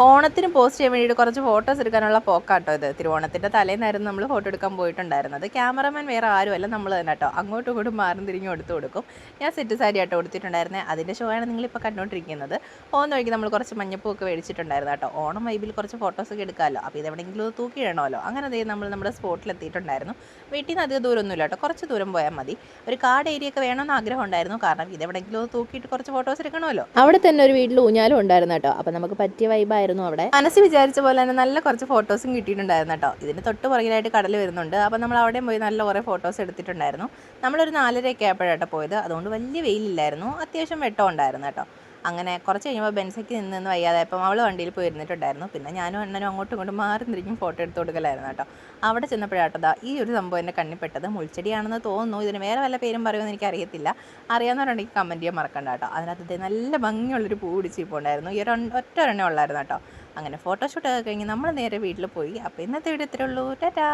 ഓണത്തിന് പോസ്റ്റ് ചെയ്യാൻ വേണ്ടിയിട്ട് കുറച്ച് ഫോട്ടോസ് എടുക്കാനുള്ള പോക്കാട്ടോ ഇത്. തിരുവോണത്തിൻ്റെ തലേന്നായിരുന്നു നമ്മൾ ഫോട്ടോ എടുക്കാൻ പോയിട്ടുണ്ടായിരുന്നത്. ക്യാമറമാൻ വേറെ ആരുമല്ല, നമ്മൾ തന്നെ കേട്ടോ. അങ്ങോട്ടും ഇങ്ങോട്ടും മാറും തിരിഞ്ഞും എടുത്തു കൊടുക്കും. ഞാൻ സെറ്റ് സാരി ആട്ടോ കൊടുത്തിട്ടുണ്ടായിരുന്നത്. അതിൻ്റെ ഷോ ആണ് നിങ്ങളിപ്പോൾ കണ്ടുകൊണ്ടിരിക്കുന്നത്. പോകുന്ന വഴിക്ക് നമ്മൾ കുറച്ച് മഞ്ഞപ്പൂക്കെ മേടിച്ചിട്ടുണ്ടായിരുന്നു കേട്ടോ. ഓണം വൈബിൽ കുറച്ച് ഫോട്ടോസൊക്കെ എടുക്കാമല്ലോ. അപ്പോൾ ഇതെവിടെയെങ്കിലും തൂക്കിയിടണമല്ലോ. അങ്ങനെ അതേ നമ്മൾ നമ്മുടെ സ്പോട്ടിൽ എത്തിയിട്ടുണ്ടായിരുന്നു. വീട്ടിൽ നിന്ന് അധികം ദൂരമൊന്നുമില്ല കേട്ടോ, കുറച്ച് ദൂരം പോയാൽ മതി. ഒരു കാട് ഏരിയ ഒക്കെ വേണമെന്ന് ആഗ്രഹം ഉണ്ടായിരുന്നു, കാരണം ഇതെവിടെയെങ്കിലും തൂക്കിയിട്ട് കുറച്ച് ഫോട്ടോസ് എടുക്കണമല്ലോ. അവിടെ തന്നെ ഒരു വീട്ടിൽ ഊഞ്ഞാലും ഉണ്ടായിരുന്നു കേട്ടോ. അപ്പോൾ നമുക്ക് പറ്റിയ വൈബായിരുന്നു അവിടെ. മനസ്സ് വിചാരിച്ച പോലെ തന്നെ നല്ല കുറച്ച് ഫോട്ടോസും കിട്ടിയിട്ടുണ്ടായിരുന്നു കേട്ടോ. ഇതിന് തൊട്ട് പുറകിലായിട്ട് കടൽ വരുന്നുണ്ട്. അപ്പോൾ നമ്മൾ അവിടെയും പോയി നല്ല കുറേ ഫോട്ടോസ് എടുത്തിട്ടുണ്ടായിരുന്നു. നമ്മളൊരു 4:30 ആയപ്പോഴാട്ടോ പോയത്. അതുകൊണ്ട് വലിയ വെയിലില്ലായിരുന്നു, അത്യാവശ്യം വെട്ടം ഉണ്ടായിരുന്നു കേട്ടോ. അങ്ങനെ കുറച്ച് കഴിയുമ്പോൾ ബെൻസയ്ക്ക് നിന്ന് വയ്യാതായപ്പം അവൾ വണ്ടിയിൽ പോയി ഇരുന്നിട്ടുണ്ടായിരുന്നു. പിന്നെ ഞാനും അണ്ണനും അങ്ങോട്ടും ഇങ്ങോട്ടും മാറി തിരിഞ്ഞും ഫോട്ടോ എടുത്ത് കൊടുക്കലായിരുന്നു കേട്ടോ. അവിടെ ചെന്നപ്പോഴാട്ടതാ ഈ ഒരു സംഭവം എൻ്റെ കണ്ണിപ്പെട്ടത്. മുൾച്ചെടിയാണെന്ന് തോന്നുന്നു. ഇതിന് വേറെ വല്ല പേരും പറയുമെന്ന് എനിക്കറിയത്തില്ല. അറിയാവുന്നവരുണ്ടെങ്കിൽ കമൻറ്റ് ചെയ്യാൻ മറക്കണ്ട കേട്ടോ. അതിനകത്ത് നല്ല ഭംഗിയുള്ളൊരു പൂ പിടിച്ചിപ്പോൾ ഉണ്ടായിരുന്നു. ഈ ഒറ്റ ഒരെണ്ണം ഉള്ളായിരുന്നു കേട്ടോ. അങ്ങനെ ഫോട്ടോഷൂട്ടൊക്കെ കഴിഞ്ഞ് നമ്മൾ നേരെ വീട്ടിൽ പോയി. അപ്പോൾ ഇന്നത്തെ വീഡിയോ ഇത്രയേ ഉള്ളൂ. ടാറ്റാ.